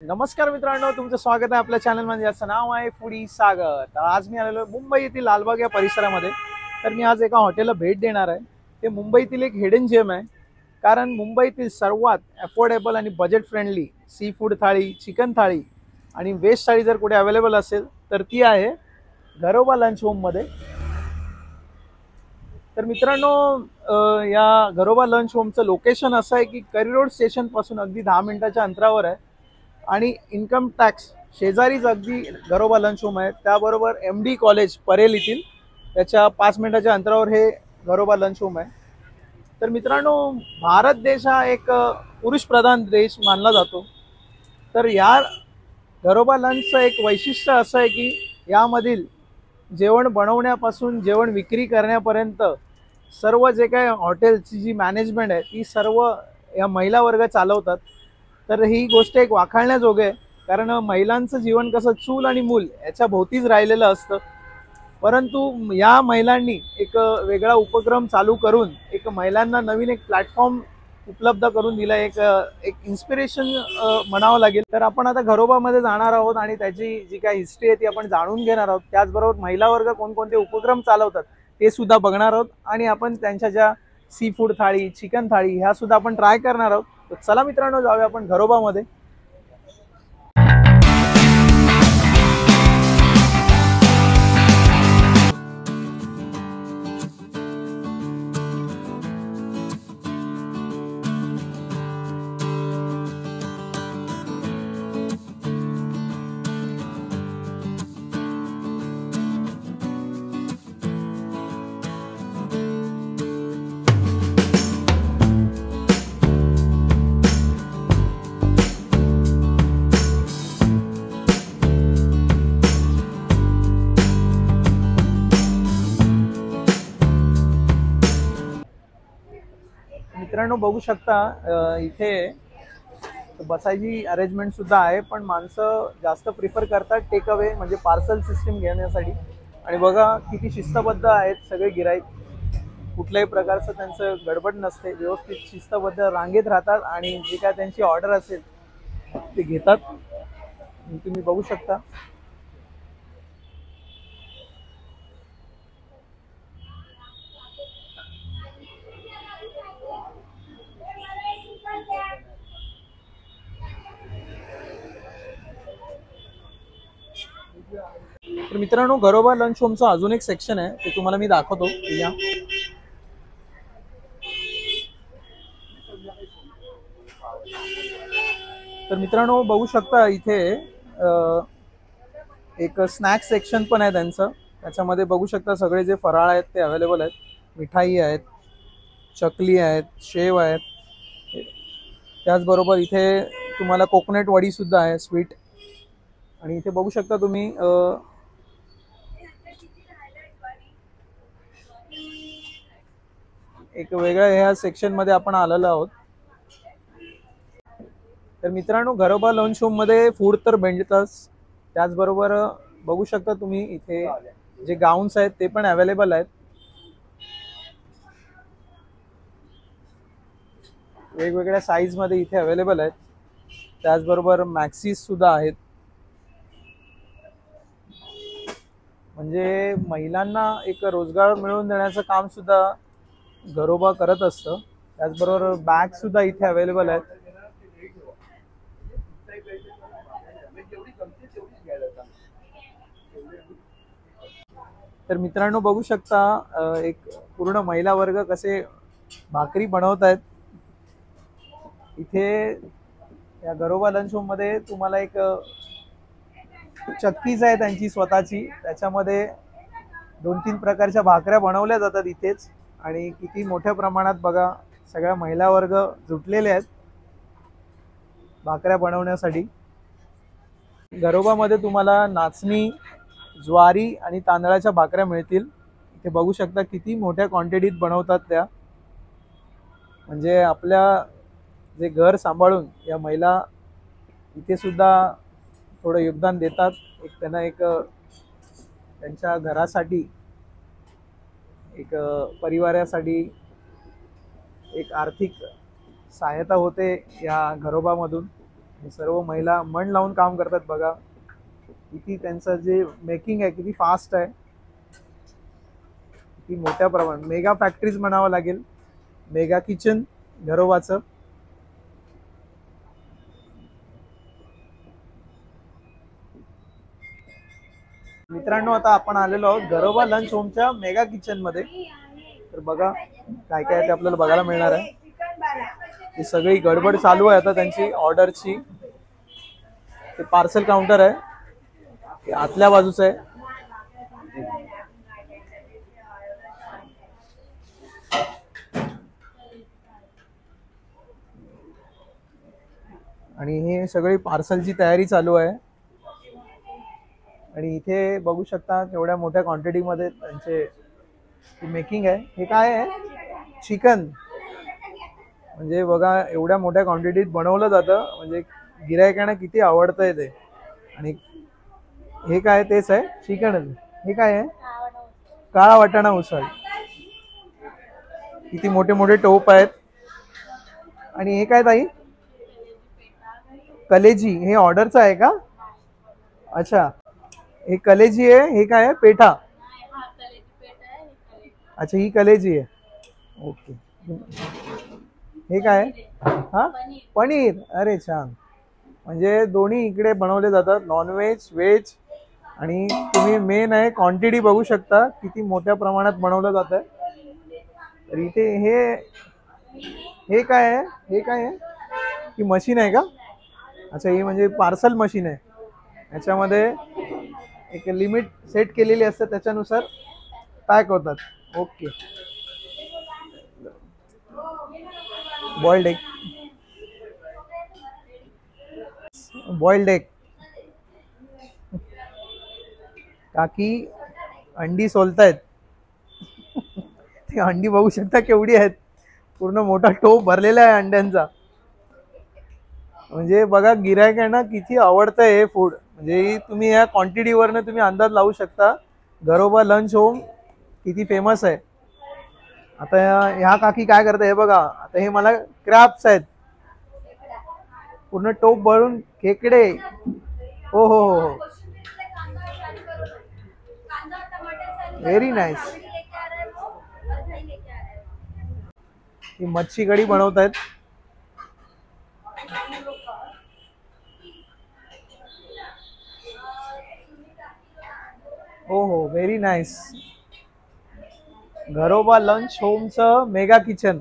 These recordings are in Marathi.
नमस्कार मित्रांनो, तुमचं स्वागत आहे आपल्या चॅनलमध्ये. याचं नाव आहे फूडी सागर. तर आज मी आलेलो मुंबई येथील लालबाग या परिसरामध्ये. तर मी आज एका हॉटेलला भेट देणार आहे. ते मुंबईतील एक हिडन जेम आहे, कारण मुंबईतील सर्वात अफोर्डेबल आणि बजेट फ्रेंडली सी फूड थाळी, चिकन थाळी आणि व्हेज थाळी जर कुठे अवेलेबल असेल तर ती आहे घरोबा लंच होममध्ये. तर मित्रांनो, या घरोबा लंच होमचं लोकेशन असं आहे की करी रोड स्टेशनपासून अगदी 10 मिनिटाच्या अंतरावर आहे आणि इन्कम टॅक्स शेजारीच अगदी घरोबा लंच होम आहे. त्याबरोबर MD कॉलेज परेल येथील त्याच्या 5 मिनिटाच्या अंतरावर हे घरोबा लंच होम आहे. तर मित्रांनो, भारत देश हा एक पुरुष प्रधान देश मानला जातो. तर या घरोबा लंचचं एक वैशिष्ट्य असं आहे की यामधील जेवण बनवण्यापासून जेवण विक्री करण्यापर्यंत सर्व जे काही हॉटेलची जी मॅनेजमेंट आहे ती सर्व या महिला वर्ग चालवतात. तर ही गोष्ट एक वाखाणण्याजोगे आहे, कारण महिलांचं जीवन कसं चूल आणि मूल याच्या भोवतीच राहिलेलं असतं. परंतु या महिलांनी एक वेगळा उपक्रम चालू करून एक महिलांना नवीन एक प्लॅटफॉर्म उपलब्ध करून दिला. एक इन्स्पिरेशन म्हणावं लागेल. तर आपण आता घरोबामध्ये जाणार आहोत आणि त्याची जी काही हिस्ट्री आहे ती आपण जाणून घेणार आहोत. त्याचबरोबर महिला वर्ग कोणकोणते उपक्रम चालवतात ते सुद्धा बघणार आहोत आणि आपण त्यांच्या ज्या सी फूड थाळी, चिकन थाळी ह्या सुद्धा आपण ट्राय करणार आहोत. तर चला मित्रांनो, जाऊया आपण घरोबामध्ये. मित्रांनो, बघू शकता इथे बसायची अरेंजमेंट सुद्धा आहे, पण माणसं जास्त प्रिफर करतात टेक अवे म्हणजे पार्सल सिस्टीम घेण्यासाठी. आणि बघा किती शिस्तबद्ध आहेत सगळे गिराईक. कुठल्याही प्रकारचं त्यांचं गडबड नसते, व्यवस्थित शिस्तबद्ध रांगेत राहतात आणि जे काय त्यांची ऑर्डर असेल ते घेतात. तुम्ही बघू शकता. तर मित्रांनो, घरोबा लंच होमचं अजून एक सेक्शन आहे, ते तुम्हाला मी दाखवतो. या तर मित्रांनो, बघू शकता इथे एक स्नॅक्स सेक्शन पण आहे त्यांचं. त्याच्यामध्ये बघू शकता सगळे जे फराळ आहेत ते अवेलेबल आहेत. मिठाई आहेत, चकली आहेत, शेव आहेत. त्याचबरोबर इथे तुम्हाला कोकोनट वडी सुद्धा आहे, स्वीट. आणि इथे बघू शकता तुम्ही एक वेगळ्या ह्या सेक्शन मध्ये आपण आलेलो आहोत. तर मित्रांनो, घरोबा लंच होम मध्ये फूड तर भेटतच, त्याचबरोबर बघू शकता तुम्ही इथे जे गाऊन्स आहेत ते पण अवेलेबल आहेत. वेगवेगळ्या साईज मध्ये इथे अवेलेबल आहेत. त्याचबरोबर मॅक्सीस सुद्धा आहेत. म्हणजे महिलांना एक रोजगार मिळवून देण्याचं काम सुद्धा घरोबा करत असतं. त्याचबरोबर बॅग सुद्धा इथे अवेलेबल आहेत. तर मित्रांनो, बघू शकता एक पूर्ण महिला वर्ग कसे भाकरी बनवत आहेत. इथे या घरोबा लंच होम मध्ये तुम्हाला एक चक्कीच आहे त्यांची स्वतःची. त्याच्यामध्ये 2-3 प्रकारच्या भाकऱ्या बनवल्या जातात इथेच. आणि किती मोठ्या प्रमाणात बघा सगळ्या महिला वर्ग जुटलेले आहेत भाकऱ्या बनवण्यासाठी. घरोबामध्ये तुम्हाला नाचणी, ज्वारी आणि तांदळाच्या भाकऱ्या मिळतील. इथे बघू शकता किती मोठ्या क्वांटिटीत बनवतात त्या. म्हणजे आपल्या जे घर सांभाळून या महिला इथे सुद्धा थोडं योगदान देतात. एक त्यांना एक त्यांच्या घरासाठी, एक परिवारासाठी एक आर्थिक सहायता होते या घरोबामधून. सर्व महिला मन लावून काम करतात बघा. किती त्यांचं जे मेकिंग आहे किती फास्ट आहे, किती मोठ्या प्रमाणात. मेगा फॅक्टरीज म्हणावं लागेल, मेगा किचन घरोबाचं. मित्रांनो, आता आपण आलेलो आहोत घरोबा लंच होमच्या मेगा किचन मध्ये. तर बघा काय काय ते आपल्याला बघायला मिळणार आहे. ही सगळी गडबड चालू आहे आता त्यांची ऑर्डरची. ते पार्सल काउंटर आहे, ते आतल्या बाजूचं आहे. आणि हे सगळी पार्सलची तयारी चालू आहे. आणि इथे बघू शकता केवढ्या मोठ्या क्वांटिटी मध्ये त्यांचे मेकिंग आहे. हे काय आहे? चिकन. म्हणजे बघा एवढ्या मोठ्या क्वांटिटीत बनवलं जातं, म्हणजे गिरायकांना किती आवडतंय ते. आणि हे काय? तेच आहे चिकन. हे काय आहे? काळा वाटाणा उसळ. किती मोठे मोठे टोप आहेत. आणि हे काय ताई? कलेजी. हे ऑर्डरचं आहे का? अच्छा, हे कलेजी आहे. हे काय आहे? पेठा. अच्छा, ही कलेजी आहे. ओके. हे काय आहे? हा, पनीर. अरे छान. म्हणजे दोन्ही इकडे बनवले जातात, नॉनव्हेज व्हेज. आणि तुम्ही मेन आहे क्वांटिटी बघू शकता किती मोठ्या प्रमाणात बनवलं जात आहे. तर इथे हे काय आहे? हे काय आहे? ही मशीन आहे का? अच्छा, ही म्हणजे पार्सल मशीन आहे. याच्यामध्ये एक लिमिट सेट केलेली असते, त्याच्यानुसार पॅक होतात. Okay. Boiled egg. Boiled egg. काकी अंडी सोलतायत. ती अंडी बघू शकता केवढी आहेत. पूर्ण मोठा टोप भरलेला आहे अंड्यांचा. म्हणजे बघा गिरायकांना किती आवडतंय हे फूड. म्हणजे तुम्ही या क्वांटिटीवरनं तुम्ही अंदाज लावू शकता घरोबा लंच होम किती फेमस आहे. आता ह्या काकी काय करतात हे बघा. आता हे मला क्रॅब्स आहेत, पूर्ण टोप भरून खेकडे. हो हो हो हो, व्हेरी नाईस. ही मच्छी कढी बनवतायत. हो हो, व्हेरी नाईस. घरोबा लंच होमचं मेगा किचन.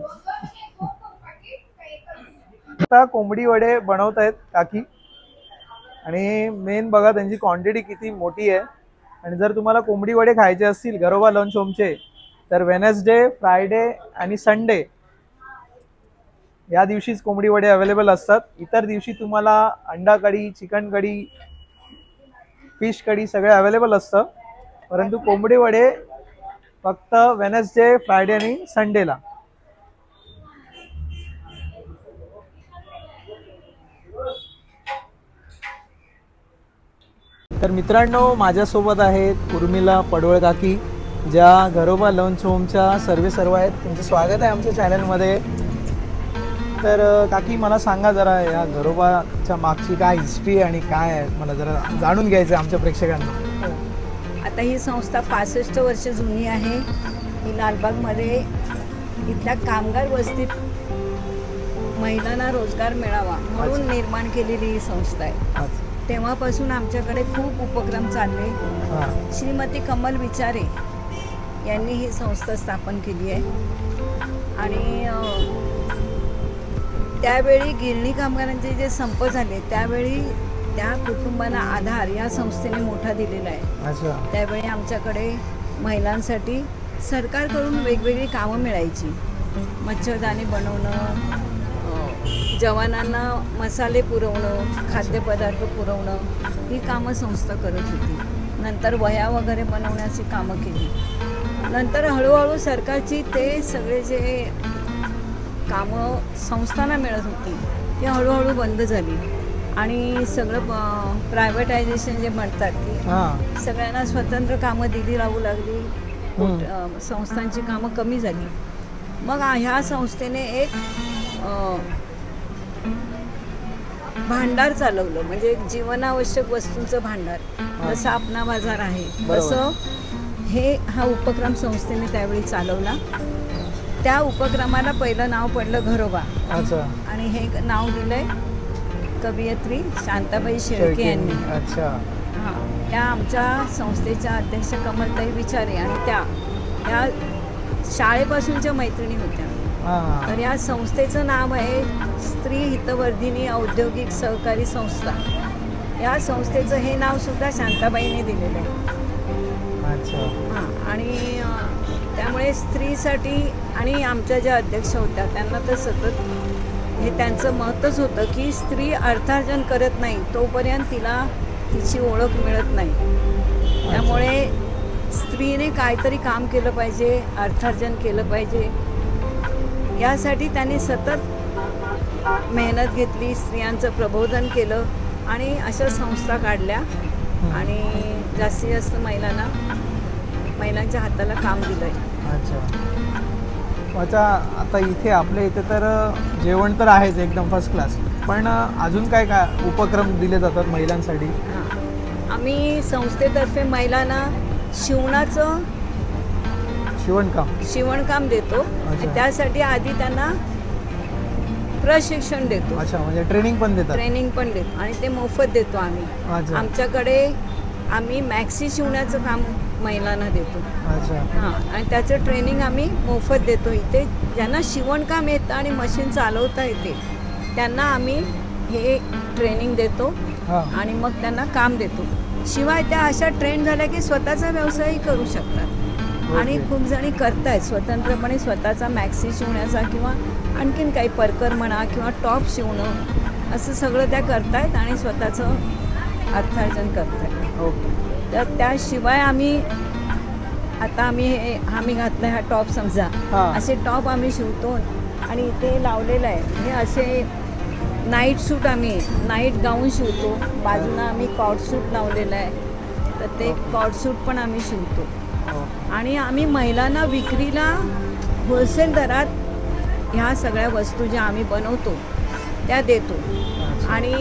आता कोंबडी वडे बनवतायत काकी. आणि मेन बघा त्यांची क्वांटिटी किती मोठी आहे. आणि जर तुम्हाला कोंबडी वडे खायचे असतील घरोबा लंच होमचे, तर वेनसडे, फ्रायडे आणि संडे या दिवशीच कोंबडी वडे अवेलेबल असतात. इतर दिवशी तुम्हाला अंडा कढी, चिकन कढी, फिश कढी सगळे अवेलेबल असतं. परंतु कोंबडी वडे फक्त वेनसडे, फ्रायडे आणि संडेला. तर मित्रांनो, माझ्यासोबत आहेत उर्मिला पडवळ काकी, ज्या घरोबा लंच होमच्या सर्व आहेत. तुमचं स्वागत आहे आमच्या चॅनलमध्ये. तर काकी मला सांगा जरा या घरोबाच्या मागची काय हिस्ट्री आणि काय आहे, मला जरा जाणून घ्यायचं आहे आमच्या प्रेक्षकांना. आता ही संस्था 65 वर्ष जुनी आहे. ही लालबागमध्ये इथल्या कामगार वस्तीत महिलांना रोजगार मिळावा म्हणून निर्माण केलेली ही संस्था आहे. तेव्हापासून आमच्याकडे खूप उपक्रम चालले. श्रीमती कमल विचारे यांनी ही संस्था स्थापन केली आहे. आणि त्यावेळी गिरणी कामगारांचे जे संप झाले त्यावेळी त्या कुटुंबांना आधार या संस्थेने मोठा दिलेला आहे. त्यावेळी आमच्याकडे महिलांसाठी सरकारकडून वेगवेगळी कामं मिळायची. मच्छरदाणी बनवणं, जवानांना मसाले पुरवणं, खाद्यपदार्थ पुरवणं, ही कामं संस्था करत होती. नंतर वह्या वगैरे बनवण्याची कामं केली. नंतर हळूहळू सरकारची ते सगळे जे कामं संस्थांना मिळत होती ती हळूहळू बंद झाली. आणि सगळं प्रायव्हेटायझेशन जे म्हणतात की सगळ्यांना स्वतंत्र कामं दिली राहू लागली. संस्थांची कामं कमी झाली. मग ह्या संस्थेने एक भांडार चालवलं, म्हणजे जीवनावश्यक वस्तूंचं भांडार, जसं आपणा बाजार आहे तसं हा उपक्रम संस्थेने त्यावेळी चालवला. त्या उपक्रमाला पहिलं नाव पडलं घरोबा. आणि हे नाव दिलंय कवयित्री शांताबाई शेळके यांनी. त्या आमच्या संस्थेच्या अध्यक्ष कमलताई विचारे आणि त्या शाळेपासूनच्या मैत्रिणी होत्या. तर या संस्थेचं नाव आहे स्त्री हितवर्धिनी औद्योगिक सहकारी संस्था. या संस्थेचं हे नाव सुद्धा शांताबाईने दिलेलं आहे. आणि त्यामुळे स्त्रीसाठी, आणि आमच्या ज्या अध्यक्ष होत्या त्यांना तर सतत हे त्यांचं मतच होतं की स्त्री अर्थार्जन करत नाही तोपर्यंत तिला तिची ओळख मिळत नाही. त्यामुळे स्त्रीने काहीतरी काम केलं पाहिजे, अर्थार्जन केलं पाहिजे, यासाठी त्यांनी सतत मेहनत घेतली, स्त्रियांचं प्रबोधन केलं आणि अशा संस्था काढल्या आणि जास्तीत जास्त महिलांच्या हाताला काम दिलंय. अच्छा, आता इथे आपल्या इथे तर जेवण तर आहेच एकदम फर्स्ट क्लास, पण अजून काय काय उपक्रम दिले जातात महिलांसाठी? आम्ही संस्थेतर्फे महिलांना शिवणकाम देतो. त्यासाठी आधी त्यांना प्रशिक्षण देतो. अच्छा, म्हणजे ट्रेनिंग पण देतो आणि ते मोफत देतो आम्ही. आमच्याकडे आम्ही मॅक्सी शिवण्याचं काम महिलांना देतो. आणि त्याचं ट्रेनिंग आम्ही मोफत देतो. इथे ज्यांना शिवणकाम येतं आणि मशीन चालवता येते त्यांना आम्ही हे ट्रेनिंग देतो आणि मग त्यांना काम देतो. शिवाय त्या अशा ट्रेन झाल्या की स्वतःचा व्यवसायही करू शकतात आणि खूप जणी करतायत स्वतंत्रपणे स्वतःचा मॅक्सी शिवण्याचा किंवा आणखीन काही परकर म्हणा किंवा टॉप शिवणं असं सगळं त्या करतायत आणि स्वतःचं अर्थार्जन करतायत. तर त्याशिवाय आम्ही घातला हा टॉप समजा, असे टॉप आम्ही शिवतो आणि इथे लावलेलं आहे हे असे नाईट सूट, आम्ही नाईट गाऊन शिवतो. बाजूला आम्ही कॉट सूट लावलेलं आहे, तर ते कॉट सूट पण आम्ही शिवतो. आणि आम्ही महिलांना विक्रीला होलसेल दरात ह्या सगळ्या वस्तू ज्या आम्ही बनवतो त्या देतो आणि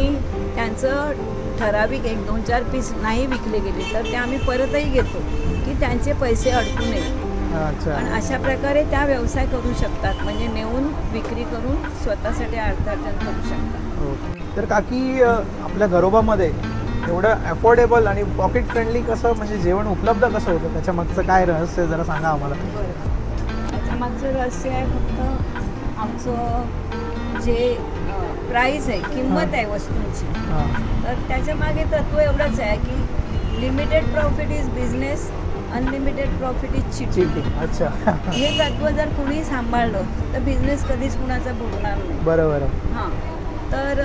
त्यांचं ठराविक 1-2-4 पीस नाही विकले गेले तर ते आम्ही परतही घेतो की त्यांचे पैसे अडकू नये. आणि अशा प्रकारे त्या व्यवसाय करू शकतात, म्हणजे नेऊन विक्री करून स्वतःसाठी अर्थार्जन करू शकतात. तर काकी, आपल्या घरोबामध्ये एवढं अफोर्डेबल आणि पॉकेट फ्रेंडली कसं म्हणजे जेवण उपलब्ध कसं होतं, त्याच्या मागचं काय रहस्य जरा सांगा आम्हाला. त्याच्या मागचं रहस्य आहे फक्त आमचं जे प्राईस आहे, किंमत आहे वस्तूंची. तर त्याच्या मागे तत्व एवढंच आहे की limited profit is business, unlimited profit is cheating. अच्छा, हे तत्व जर कुणी सांभाळलं तर बिझनेस कधीच कुणाचा बुडणार नाही. बरोबर. तर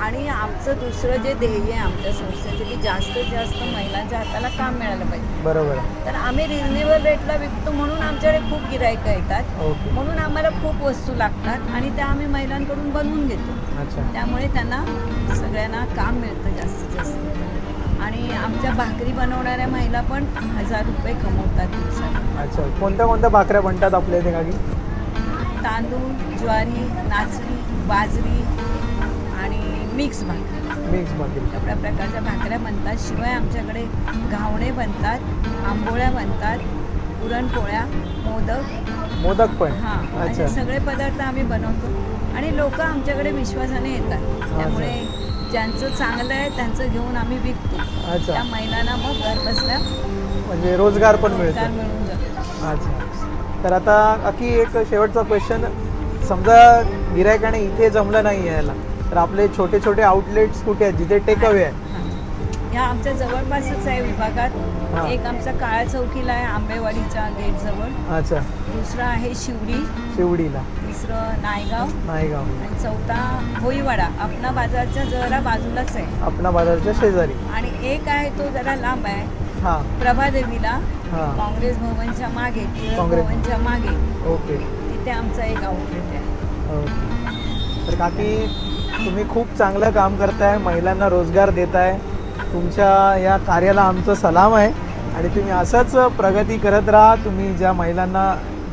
आणि आमचं दुसरं जे ध्येय आहे आमच्या संस्थेचं की जास्तीत जास्त महिलांच्या हाताला काम मिळालं पाहिजे. बरोबर. तर आम्ही रिजनेबल रेटला विकतो म्हणून आमच्याकडे खूप गिरायकं येतात, म्हणून आम्हाला खूप वस्तू लागतात आणि त्या आम्ही महिलांकडून बनवून घेतो. त्यामुळे त्यांना सगळ्यांना काम मिळतं जास्तीत जास्त. आणि आमच्या भाकरी बनवणाऱ्या महिला पण 1000 रुपये कमवतात दिवसाला. अच्छा, कोणत्या भाकऱ्या बनतात आपल्या इथे काकी? तांदूळ, ज्वारी, नाचणी, बाजरी आणि मिक्स भाकरी एवढ्या प्रकारच्या भाकऱ्या बनतात. शिवाय आमच्याकडे घावणे बनतात, आंबोळ्या बनतात, पुरणपोळ्या, मोदक पण. असे सगळे पदार्थ आम्ही बनवतो आणि लोक आमच्याकडे विश्वासाने येतात. त्यामुळे ज्यांचं चांगलं आहे त्यांचं घेऊन आम्ही विकतो. त्या महिलांना मग घर बसल्या म्हणजे रोजगार पण मिळून जातो. अच्छा, तर आता काकी एक शेवटचा क्वेश्चन, समजा गिरायकाने इथे जमलं नाही यायला तर आपले छोटे छोटे आउटलेट्स कुठे आहेत जिथे टेक अवे आहे? ह्या आमच्या जवळपासच आहे विभागात. एक आमचा काळा चौकीला आहे, आंबेवाडीच्या गेट जवळ. अच्छा. दुसरा आहे शिवडीला. तिसरं नायगाव आणि चौथा होईवाडा, आपणा बाजारच्या जरा बाजूलाच आहे, आपणा बाजारच्या शेजारी. आणि एक आहे तो जरा लांब आहे, प्रभादेवीला, काँग्रेस भवनच्या मागे, भवनच्या मागे. ओके. तिथे आमचा एक आउटलेट आहे. तर काकी, तुम्ही खूप चांगलं काम करताय, महिलांना रोजगार देताय. तुमच्या या कार्याला आमचं सलाम आहे आणि तुम्ही असंच प्रगती करत राहा. तुम्ही ज्या महिलांना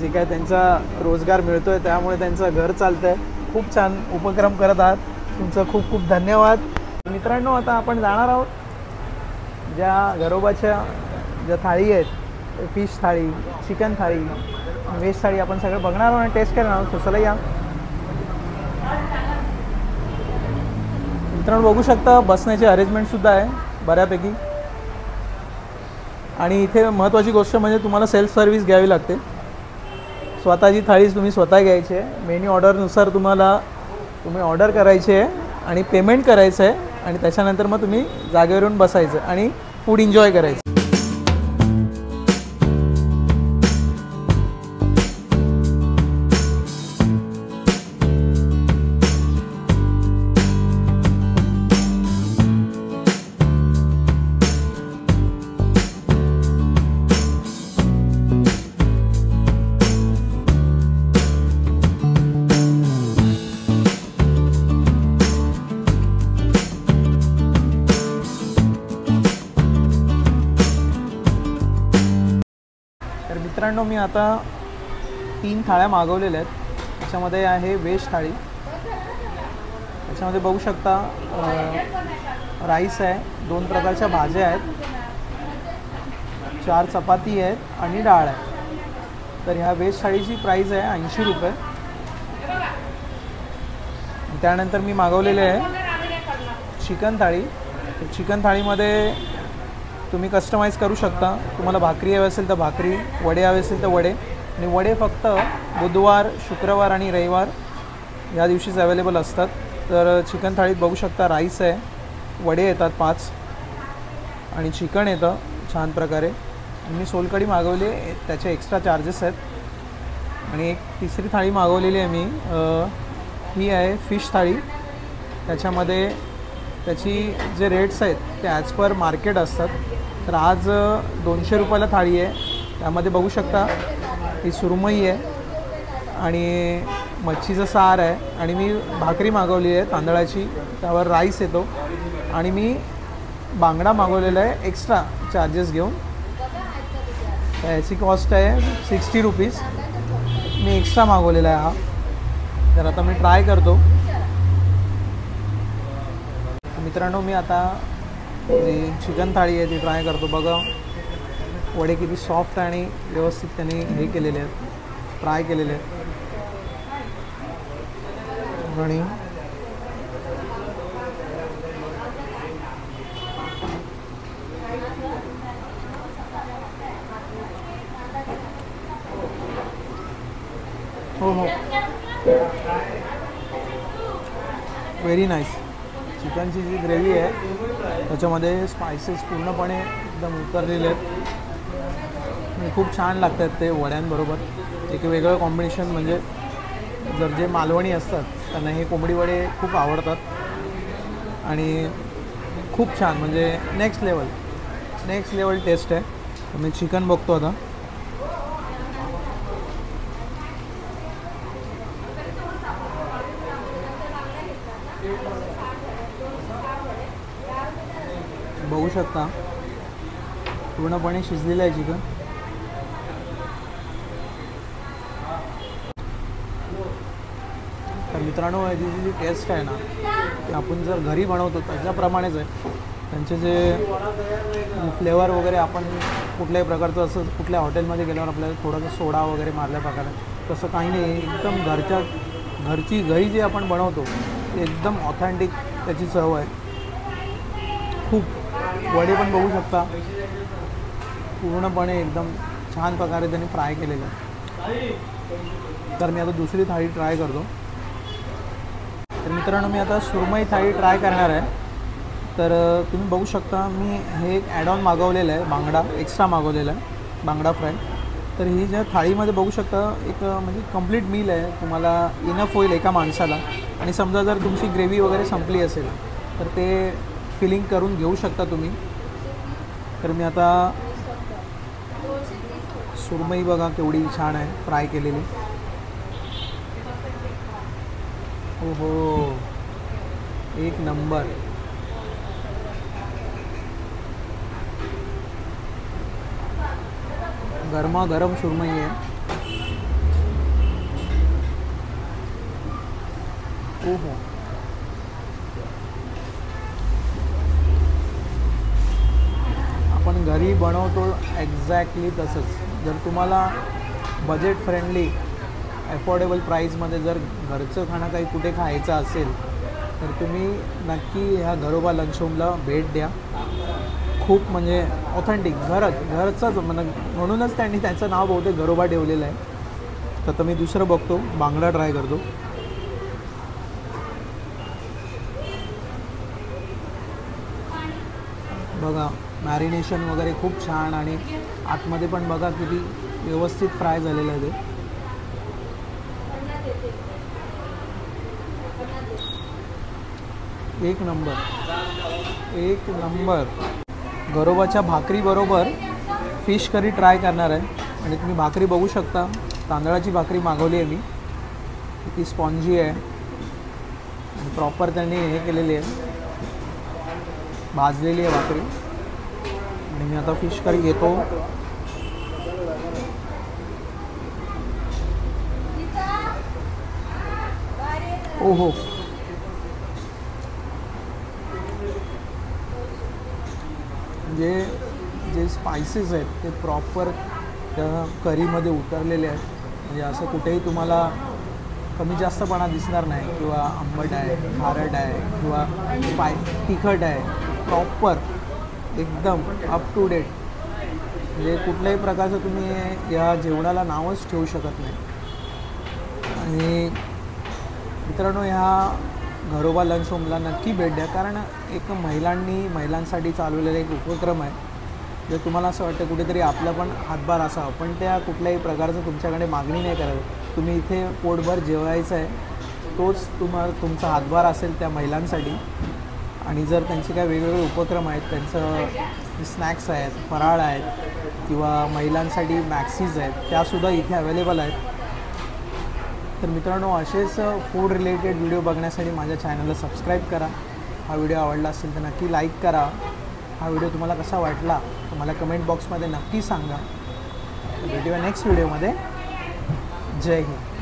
जे काय त्यांचा रोजगार मिळतोय त्यामुळे त्यांचं घर चालतंय, खूप छान उपक्रम करत आहात. तुमचं खूप खूप धन्यवाद. मित्रांनो, आता आपण जाणार आहोत ज्या घरोबाच्या ज्या थाळी आहेत, फिश थाळी, चिकन थाळी, व्हेज थाळी आपण सगळं बघणार आहोत आणि टेस्ट करणार आहोत. चला या. मित्रांनो, बघू शकता बसण्याची अरेंजमेंटसुद्धा आहे बऱ्यापैकी. आणि इथे महत्त्वाची गोष्ट म्हणजे तुम्हाला सेल्फ सर्व्हिस घ्यावी लागते. स्वतःची थाळी तुम्ही स्वतः घ्यायची आहे. मेन्यू ऑर्डरनुसार तुम्ही ऑर्डर करायची आहे आणि पेमेंट करायचं आहे आणि त्याच्यानंतर मग तुम्ही जागेवर येऊन बसायचं आणि फूड एन्जॉय करायचं. तर मित्रांनो, मी आता 3 थाळ्या मागवलेल्या आहेत. त्याच्यामध्ये आहे व्हेज थाळी. त्याच्यामध्ये बघू शकता राईस आहे, 2 प्रकारच्या भाज्या आहेत, 4 चपाती आहेत आणि डाळ आहे. तर ह्या व्हेज थाळीची प्राईस आहे 80 रुपये. त्यानंतर मी मागवलेले आहे चिकन थाळी. चिकन थाळीमध्ये तुम्ही कस्टमाइज करू शकता. तुम्हाला भाकरी हवी असेल तर भाकरी, वडे हवे असेल तर वडे. आणि वडे फक्त बुधवार, शुक्रवार आणि रविवार या दिवशीच अवेलेबल असतात. तर चिकन थाळीत बघू शकता राईस आहे, वडे येतात 5 आणि चिकन येतं छान प्रकारे. मी सोलकढी मागवली आहे, त्याचे एक्स्ट्रा चार्जेस आहेत. आणि एक तिसरी थाळी मागवलेली आहे मी, ही आहे फिश थाळी. त्याच्यामध्ये त्याची जे रेट्स आहेत ते ॲज पर मार्केट असतात. तर आज 200 रुपयाला थाळी आहे. त्यामध्ये बघू शकता ही सुरमई आहे आणि मच्छीचं सार आहे आणि मी भाकरी मागवली आहे तांदळाची, त्यावर राईस येतो. आणि मी बांगडा मागवलेला आहे एक्स्ट्रा चार्जेस घेऊन. याची कॉस्ट आहे 60 रुपीज. मी एक्स्ट्रा मागवलेला आहे हा. तर आता मी ट्राय करतो. मित्रांनो, मी आता जी चिकन थाळी आहे ती ट्राय करतो. बघा वडे किती सॉफ्ट आणि व्यवस्थित त्यांनी हे केलेले आहेत, फ्राय केलेले आहेत. आणि हो व्हेरी नाईस. चिकनची जी ग्रेव्ही आहे त्याच्यामध्ये स्पायसेस पूर्णपणे एकदम उतरलेले आहेत आणि खूप छान लागतात ते वड्यांबरोबर. एक वेगळं कॉम्बिनेशन म्हणजे जर जे मालवणी असतात त्यांना हे कोंबडी वडे खूप आवडतात आणि खूप छान म्हणजे नेक्स्ट लेवल टेस्ट आहे. तर मी चिकन बघतो आता. बघू शकता पूर्णपणे शिजलेलं आहे चिकन. तर मित्रांनो, याची जी टेस्ट आहे ना ती आपण जर घरी बनवतो त्याच्याप्रमाणेच आहे. त्यांचे जे फ्लेवर वगैरे आपण कुठल्याही प्रकारचं असं कुठल्या हॉटेलमध्ये गेल्यावर आपल्याला थोडासा सोडा वगैरे मारल्या प्रकारे तसं काही नाही. एकदम घरी जे आपण बनवतो ते एकदम ऑथेंटिक त्याची चव आहे. खूप वडे पण बघू शकता पूर्णपणे एकदम छान प्रकारे त्यांनी फ्राय केलेलं आहे. तर मी आता दुसरी थाळी ट्राय करतो. तर मित्रांनो, मी आता सुरमई थाळी ट्राय करणार आहे. तर तुम्ही बघू शकता मी हे एक ॲड ऑन मागवलेलं आहे, बांगडा एक्स्ट्रा मागवलेला आहे, बांगडा फ्राय. तर ही ज्या थाळीमध्ये बघू शकता एक म्हणजे कंप्लीट मील आहे, तुम्हाला इनफ होईल एका माणसाला. आणि समजा जर तुमची ग्रेव्ही वगैरे संपली असेल तर ते फिलिंग करून घेऊ शकता तुम्ही. तर मी आता सुरमई बघा केवढी छान आहे फ्राय केलेली. ओहो, एक नंबर. गरमागरम सुरमई आहे. ओहो, आपण घरी बनवतो एक्झॅक्टली तसंच. जर तुम्हाला बजेट फ्रेंडली अफोर्डेबल प्राईसमध्ये जर घरचं खाणं काही कुठे खायचं असेल तर तुम्ही नक्की ह्या घरोबा लंच होमला भेट द्या. खूप म्हणजे ऑथेंटिक घरचंच म्हणूनच त्यांनी त्याचं नाव बहुतेक घरोबा ठेवलेलं आहे. तर आता मी दुसरं बघतो, बांगडा ट्राय करतो. बघा मॅरिनेशन वगैरे खूप छान आणि आतमध्ये पण बघा किती व्यवस्थित फ्राय झालेलं आहे ते. एक नंबर. घरोबाच्या भाकरीबरोबर फिश करी ट्राय करणार आहे. आणि तुम्ही भाकरी बघू शकता, तांदळाची भाकरी मागवली आहे मी. किती स्पॉन्जी आहे आणि प्रॉपर त्यांनी हे केलेली आहे, भाजलेली आहे भाकरी. आणि मी आता फिश करी घेतो. ओहो, जे स्पायसेस आहेत ते प्रॉपर त्या करीमध्ये उतरलेले आहेत. म्हणजे असं कुठेही तुम्हाला कमी जास्तपणा दिसणार नाही, किंवा आंबट आहे, खारट आहे, किंवा तिखट आहे. प्रॉपर एकदम अप टू डेट. म्हणजे कुठल्याही प्रकारचं तुम्ही या जेवणाला नावच ठेवू शकत नाही. आणि मित्रांनो, ह्या घरोबा लंच होमला नक्की भेट द्या, कारण एक महिलांसाठी चालवलेला एक उपक्रम आहे. जर तुम्हाला असं वाटतं कुठेतरी आपला पण हातभार असावा, पण त्या कुठल्याही प्रकारचं तुमच्याकडे मागणी नाही करावी. तुम्ही इथे पोटभर जेवायचं आहे, तोच तुमचा हातभार असेल त्या महिलांसाठी. आणि जर त्यांचे काय वेगवेगळे उपक्रम आहेत, त्यांचं स्नॅक्स आहेत, फराळ आहेत, किंवा महिलांसाठी मॅक्सीज आहेत, त्यासुद्धा इथे अवेलेबल आहेत. तर मित्रांनो, असेच फूड रिलेटेड व्हिडिओ बघण्यासाठी माझ्या चॅनलला सबस्क्राईब करा. हा व्हिडिओ आवडला असेल तर नक्की लाईक करा. हा व्हिडिओ तुम्हाला कसा वाटला तर मला कमेंट बॉक्समध्ये नक्की सांगा. भेटूया नेक्स्ट व्हिडिओमध्ये. जय हिंद.